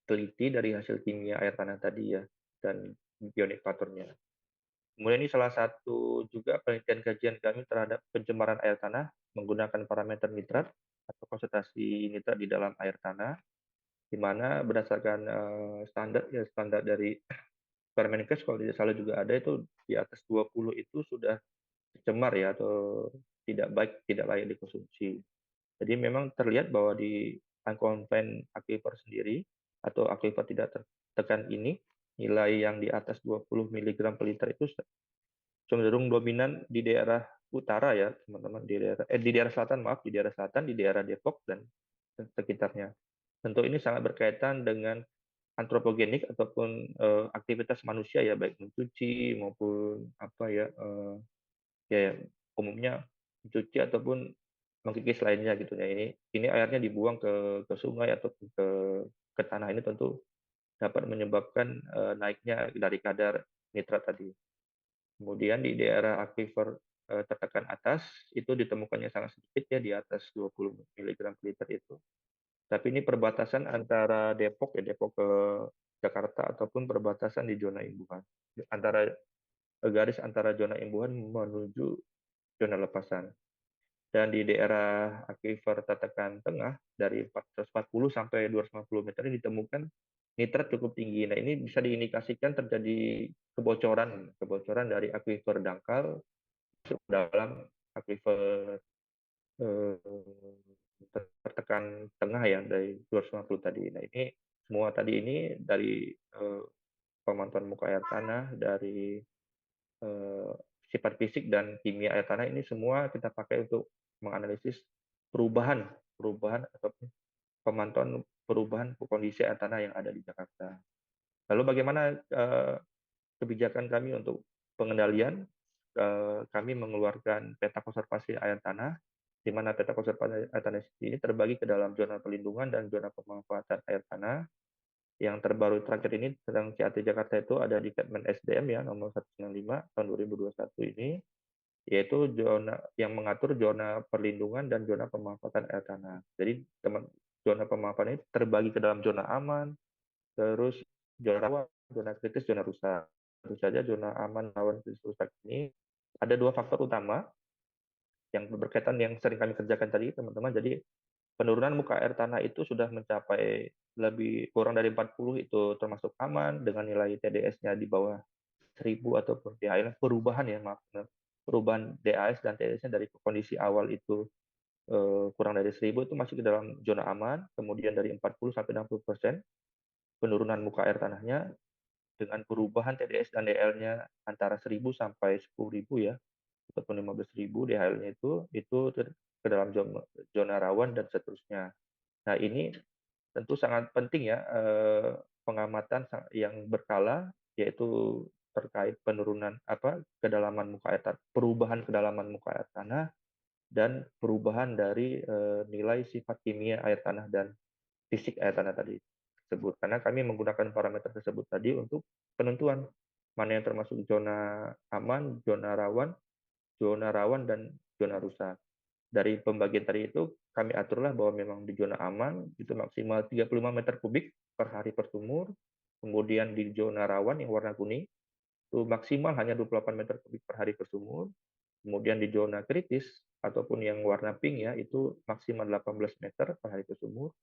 teliti dari hasil kimia air tanah tadi ya, dan ionic faktornya. Kemudian ini salah satu juga penelitian kajian kami terhadap pencemaran air tanah menggunakan parameter nitrat atau konsentrasi nitrat di dalam air tanah, di mana berdasarkan standar dari Permenkes kalau tidak salah juga ada, itu di atas 20 itu sudah cemar ya, atau tidak baik, tidak layak dikonsumsi. Jadi memang terlihat bahwa di unconfined aquifer sendiri atau aquifer tidak tertekan ini, nilai yang di atas 20 mg per liter itu cenderung dominan di daerah utara ya, teman-teman, di daerah selatan, maaf, di daerah selatan, di daerah Depok dan sekitarnya. Tentu ini sangat berkaitan dengan antropogenik ataupun aktivitas manusia ya, baik mencuci maupun apa ya, ya umumnya mencuci ataupun mengkikis lainnya gitu ya. Ini airnya dibuang ke sungai atau ke tanah, ini tentu dapat menyebabkan naiknya dari kadar nitrat tadi. Kemudian di daerah aquifer tertekan atas itu ditemukannya sangat sedikit ya, di atas 20 mg per liter itu. Tapi ini perbatasan antara Depok ya, Depok ke Jakarta, ataupun perbatasan di zona imbuhan. Antara garis antara zona imbuhan menuju zona lepasan. Dan di daerah aquifer tertekan tengah dari 440 sampai 250 meter ini ditemukan nitrat cukup tinggi. Nah, ini bisa diindikasikan terjadi kebocoran dari aquifer dangkal masuk dalam aquifer tertekan tengah ya, dari 250 tadi. Nah, ini semua tadi ini dari pemantauan muka air tanah, dari eh, sifat fisik dan kimia air tanah, ini semua kita pakai untuk menganalisis perubahan perubahan ataupun pemantauan perubahan kondisi air tanah yang ada di Jakarta. Lalu bagaimana kebijakan kami untuk pengendalian? Kami mengeluarkan peta konservasi air tanah, di mana peta konservasi air tanah ini terbagi ke dalam zona perlindungan dan zona pemanfaatan air tanah. Yang terbaru terakhir ini tentang CAT Jakarta itu ada di Kepmen SDM ya, nomor 195 tahun 2021 ini, yaitu zona yang mengatur zona perlindungan dan zona pemanfaatan air tanah. Jadi zona pemanfaatan ini terbagi ke dalam zona aman, terus zona rawan, zona kritis, zona rusak. Tentu saja zona aman, rawan, kritis, rusak ini ada dua faktor utama yang berkaitan yang sering kami kerjakan tadi, teman-teman. Jadi penurunan muka air tanah itu sudah mencapai lebih kurang dari 40, itu termasuk aman dengan nilai TDS-nya di bawah 1000, ataupun DAS perubahan ya, maaf, perubahan DAS dan TDS-nya dari kondisi awal itu kurang dari 1000 itu masih ke dalam zona aman. Kemudian dari 40 sampai 60% penurunan muka air tanahnya dengan perubahan TDS dan DL-nya antara 1000 sampai 10.000 ya, ataupun 15.000 DHL-nya itu ke dalam zona rawan dan seterusnya. Nah, ini tentu sangat penting ya, pengamatan yang berkala, yaitu terkait penurunan kedalaman muka air tanah, perubahan kedalaman muka air tanah, dan perubahan dari nilai sifat kimia air tanah dan fisik air tanah tadi tersebut. Karena kami menggunakan parameter tersebut tadi untuk penentuan mana yang termasuk zona aman, zona rawan dan zona rusak. Dari pembagian tadi itu kami aturlah bahwa memang di zona aman itu maksimal 35 meter kubik per hari per sumur. Kemudian di zona rawan yang warna kuning itu maksimal hanya 28 meter kubik per hari per sumur. Kemudian di zona kritis ataupun yang warna pink ya, itu maksimal 18 meter per hari per sumur.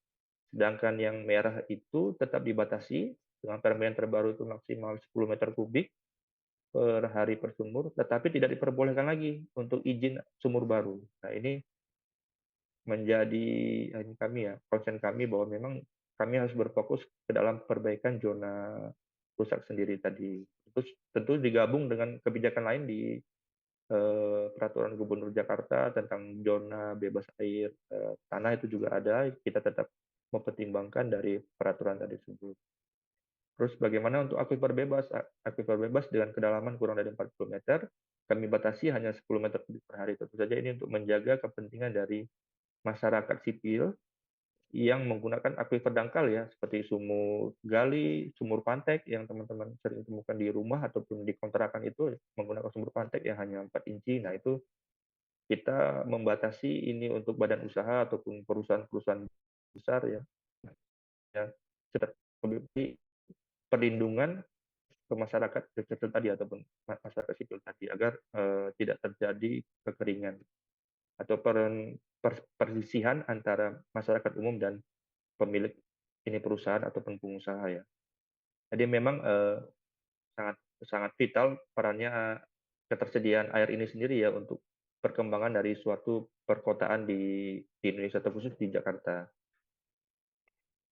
Sedangkan yang merah itu tetap dibatasi dengan permen terbaru itu maksimal 10 meter kubik per hari per sumur, tetapi tidak diperbolehkan lagi untuk izin sumur baru. Nah, ini menjadi kami ya, konsen kami bahwa memang kami harus berfokus ke dalam perbaikan zona rusak sendiri tadi. Terus tentu digabung dengan kebijakan lain di peraturan Gubernur Jakarta tentang zona bebas air tanah itu juga ada. Kita tetap mempertimbangkan dari peraturan tadi tersebut. Terus bagaimana untuk akuifer bebas? Akuifer bebas dengan kedalaman kurang dari 40 meter, kami batasi hanya 10 meter kubik per hari. Tentu saja ini untuk menjaga kepentingan dari masyarakat sipil yang menggunakan akuifer dangkal ya, seperti sumur gali, sumur pantek yang teman-teman sering temukan di rumah ataupun di kontrakan itu menggunakan sumur pantek yang hanya 4 inci. Nah, itu kita membatasi ini untuk badan usaha ataupun perusahaan-perusahaan besar ya, ya seperti perlindungan ke masyarakat kecil tadi ataupun masyarakat sipil tadi agar tidak terjadi kekeringan atau persisihan antara masyarakat umum dan pemilik ini perusahaan ataupun pengusaha ya. Jadi memang sangat sangat vital perannya ketersediaan air ini sendiri ya untuk perkembangan dari suatu perkotaan di Indonesia terkhusus di Jakarta.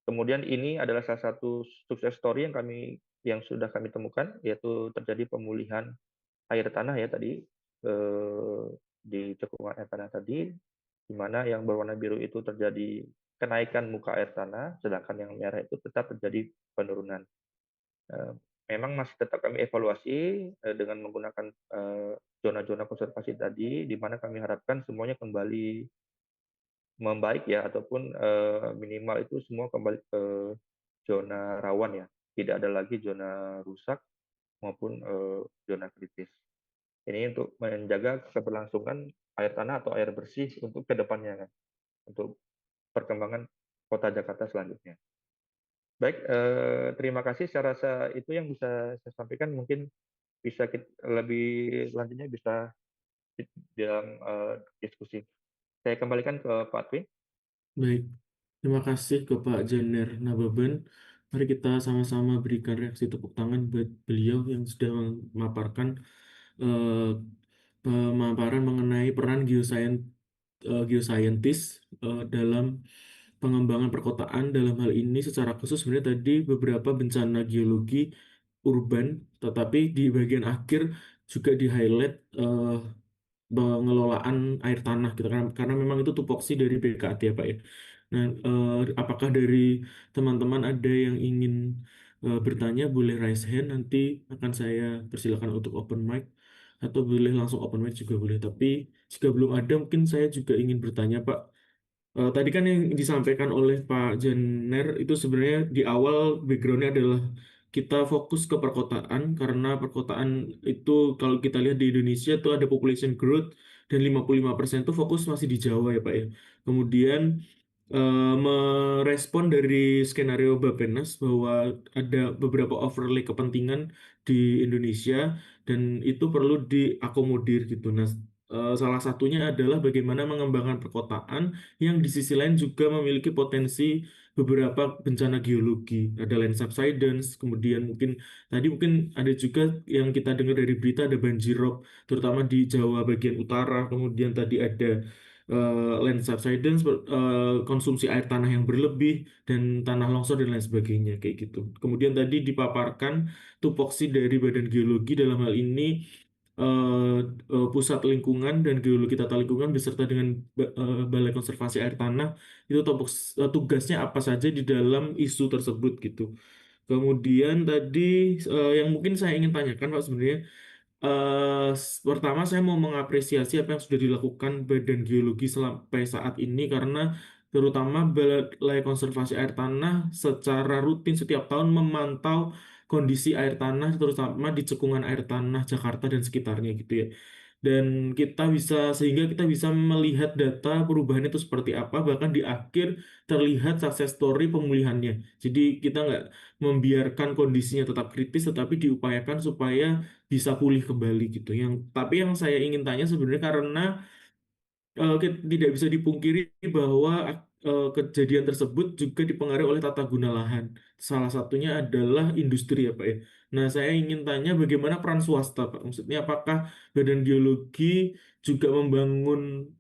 Kemudian ini adalah salah satu sukses story yang sudah kami temukan yaitu terjadi pemulihan air tanah ya tadi di cekungan air tanah tadi, di mana yang berwarna biru itu terjadi kenaikan muka air tanah, sedangkan yang merah itu tetap terjadi penurunan. Memang masih tetap kami evaluasi dengan menggunakan zona-zona konservasi tadi, di mana kami harapkan semuanya kembali membaik ya, ataupun minimal itu semua kembali ke zona rawan ya, tidak ada lagi zona rusak maupun zona kritis. Ini untuk menjaga keberlangsungan air tanah atau air bersih untuk kedepannya kan, untuk perkembangan kota Jakarta selanjutnya. Baik, terima kasih. Saya rasa itu yang bisa saya sampaikan. Mungkin bisa lebih lanjutnya bisa di dalam diskusi. Saya kembalikan ke Pak Twin. Baik, terima kasih ke Pak Janer Nababan. Mari kita sama-sama berikan reaksi tepuk tangan buat beliau yang sudah memaparkan eh, pemaparan mengenai peran geosaintis dalam pengembangan perkotaan. Dalam hal ini secara khusus sebenarnya tadi beberapa bencana geologi urban, tetapi di bagian akhir juga di-highlight pengelolaan air tanah gitu kan, karena memang itu tupoksi dari BKT ya Pak ya. Nah, apakah dari teman-teman ada yang ingin bertanya, boleh raise hand, nanti akan saya persilakan untuk open mic, atau boleh langsung open mic juga boleh. Tapi jika belum ada, mungkin saya juga ingin bertanya Pak. Tadi kan yang disampaikan oleh Pak Jenner itu sebenarnya di awal backgroundnya adalah kita fokus ke perkotaan, karena perkotaan itu kalau kita lihat di Indonesia itu ada population growth dan 55% itu fokus masih di Jawa ya Pak ya. Kemudian merespon dari skenario Bappenas bahwa ada beberapa overlay kepentingan di Indonesia dan itu perlu diakomodir gitu. Nah, salah satunya adalah bagaimana mengembangkan perkotaan yang di sisi lain juga memiliki potensi beberapa bencana geologi. Ada land subsidence, kemudian mungkin ada juga yang kita dengar dari berita ada banjirop, terutama di Jawa bagian utara. Kemudian tadi ada land subsidence, konsumsi air tanah yang berlebih, dan tanah longsor dan lain sebagainya kayak gitu. Kemudian tadi dipaparkan tupoksi dari Badan Geologi dalam hal ini eh, Pusat Lingkungan dan Geologi Tata Lingkungan beserta dengan Balai Konservasi Air Tanah itu tugasnya apa saja di dalam isu tersebut gitu. Kemudian tadi yang mungkin saya ingin tanyakan Pak sebenarnya pertama saya mau mengapresiasi apa yang sudah dilakukan Badan Geologi sampai saat ini, karena terutama Balai Konservasi Air Tanah secara rutin setiap tahun memantau kondisi air tanah terutama di cekungan air tanah Jakarta dan sekitarnya gitu ya. Dan sehingga kita bisa melihat data perubahan itu seperti apa, bahkan di akhir terlihat success story pemulihannya. Jadi kita nggak membiarkan kondisinya tetap kritis, tetapi diupayakan supaya bisa pulih kembali gitu. Tapi yang saya ingin tanya sebenarnya, karena tidak bisa dipungkiri bahwa kejadian tersebut juga dipengaruhi oleh tata guna lahan. Salah satunya adalah industri ya Pak ya. Nah, saya ingin tanya bagaimana peran swasta Pak? Maksudnya apakah Badan Geologi juga membangun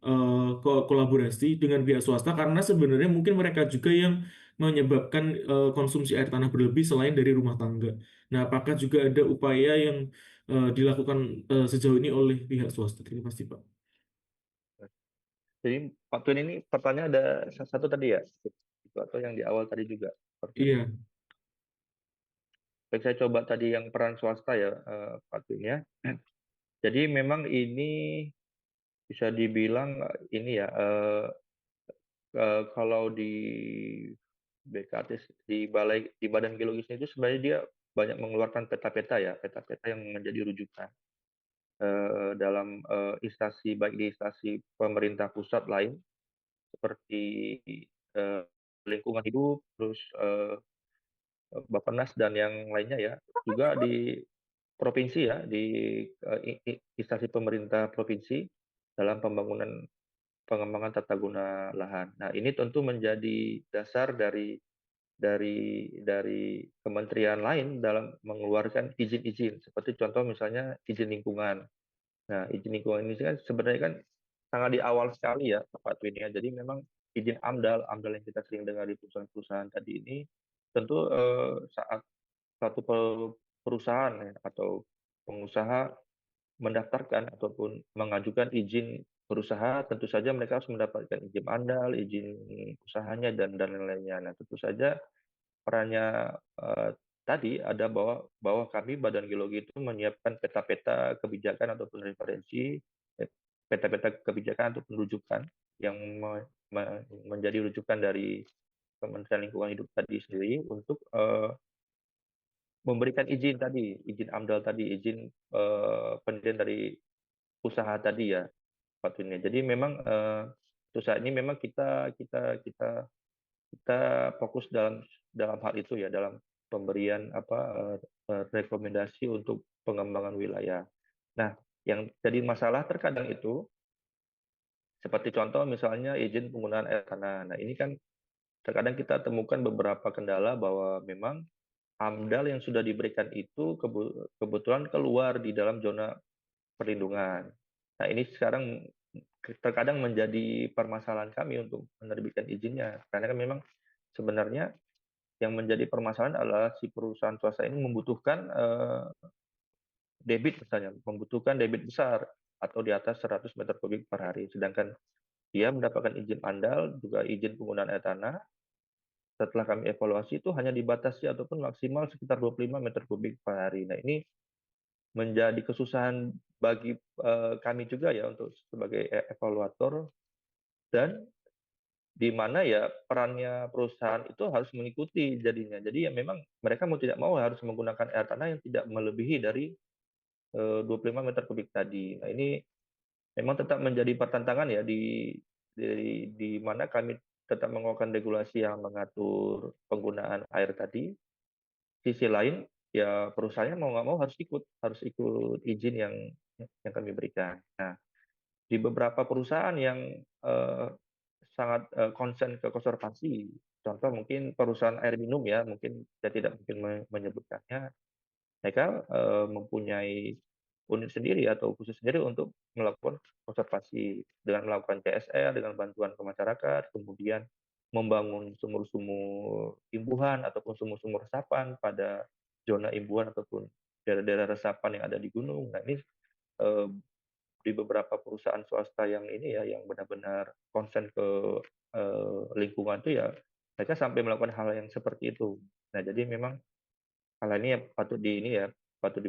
kolaborasi dengan pihak swasta karena sebenarnya mungkin mereka juga yang menyebabkan konsumsi air tanah berlebih selain dari rumah tangga. Nah, apakah juga ada upaya yang dilakukan sejauh ini oleh pihak swasta? Terima kasih Pak. Jadi Pak Twin ini pertanyaan ada satu tadi ya, itu atau yang di awal tadi juga pertanyaan. Iya. Baik, saya coba tadi yang peran swasta ya, Pak Twin ya. Jadi memang ini bisa dibilang ini ya, kalau di BKT, di Badan Geologisnya itu sebenarnya dia banyak mengeluarkan peta-peta ya, peta-peta yang menjadi rujukan dalam instansi, baik di instansi pemerintah pusat lain seperti eh, lingkungan hidup, terus Bappenas dan yang lainnya ya, juga di provinsi ya, di instansi pemerintah provinsi dalam pengembangan tata guna lahan. Nah, ini tentu menjadi dasar dari kementerian lain dalam mengeluarkan izin-izin, seperti contoh misalnya izin lingkungan. Nah, izin lingkungan ini kan sebenarnya kan sangat di awal sekali ya, Pak Twin ya. Jadi memang izin AMDAL, AMDAL yang kita sering dengar di perusahaan-perusahaan tadi ini, tentu saat satu perusahaan ya, atau pengusaha mendaftarkan ataupun mengajukan izin berusaha, tentu saja mereka harus mendapatkan izin AMDAL, izin usahanya dan lain-lainnya. Nah, tentu saja perannya tadi ada bahwa bahwa kami Badan Geologi itu menyiapkan peta-peta kebijakan ataupun referensi, peta-peta kebijakan ataupun rujukan yang menjadi rujukan dari Kementerian Lingkungan Hidup tadi sendiri untuk memberikan izin tadi, izin AMDAL tadi, izin pendirian dari usaha tadi ya, Pak Twin. Jadi memang untuk saat ini memang kita fokus dalam dalam hal itu ya, dalam pemberian rekomendasi untuk pengembangan wilayah. Nah, yang jadi masalah terkadang itu seperti contoh misalnya izin penggunaan air tanah. Nah, ini kan terkadang kita temukan beberapa kendala bahwa memang AMDAL yang sudah diberikan itu kebetulan keluar di dalam zona perlindungan. Nah, ini sekarang terkadang menjadi permasalahan kami untuk menerbitkan izinnya. Karena kan memang sebenarnya yang menjadi permasalahan adalah si perusahaan swasta ini membutuhkan debit misalnya, membutuhkan debit besar atau di atas 100 meter kubik per hari. Sedangkan dia mendapatkan izin AMDAL, juga izin penggunaan air tanah, setelah kami evaluasi itu hanya dibatasi ataupun maksimal sekitar 25 meter kubik per hari. Nah, ini menjadi kesusahan bagi kami juga ya untuk sebagai evaluator, dan di mana ya perannya perusahaan itu harus mengikuti jadinya. Jadi ya memang mereka mau tidak mau harus menggunakan air tanah yang tidak melebihi dari 25 meter kubik tadi. Nah, ini memang tetap menjadi pertentangan ya di mana kami tetap mengeluarkan regulasi yang mengatur penggunaan air tadi. Sisi lain ya perusahaannya mau nggak mau harus ikut izin yang kami berikan. Nah, di beberapa perusahaan yang eh, sangat concern ke konservasi, contoh mungkin perusahaan air minum ya, mungkin saya tidak mungkin menyebutkannya, mereka mempunyai unit sendiri atau khusus sendiri untuk melakukan konservasi dengan melakukan CSR dengan bantuan ke masyarakat, kemudian membangun sumur-sumur imbuhan ataupun sumur-sumur resapan pada zona imbuhan ataupun daerah-daerah resapan yang ada di gunung. Nah, ini eh, di beberapa perusahaan swasta yang ini ya, yang benar-benar konsen ke lingkungan itu ya, mereka sampai melakukan hal yang seperti itu. Nah, jadi memang hal ini ya patut di ini ya, patut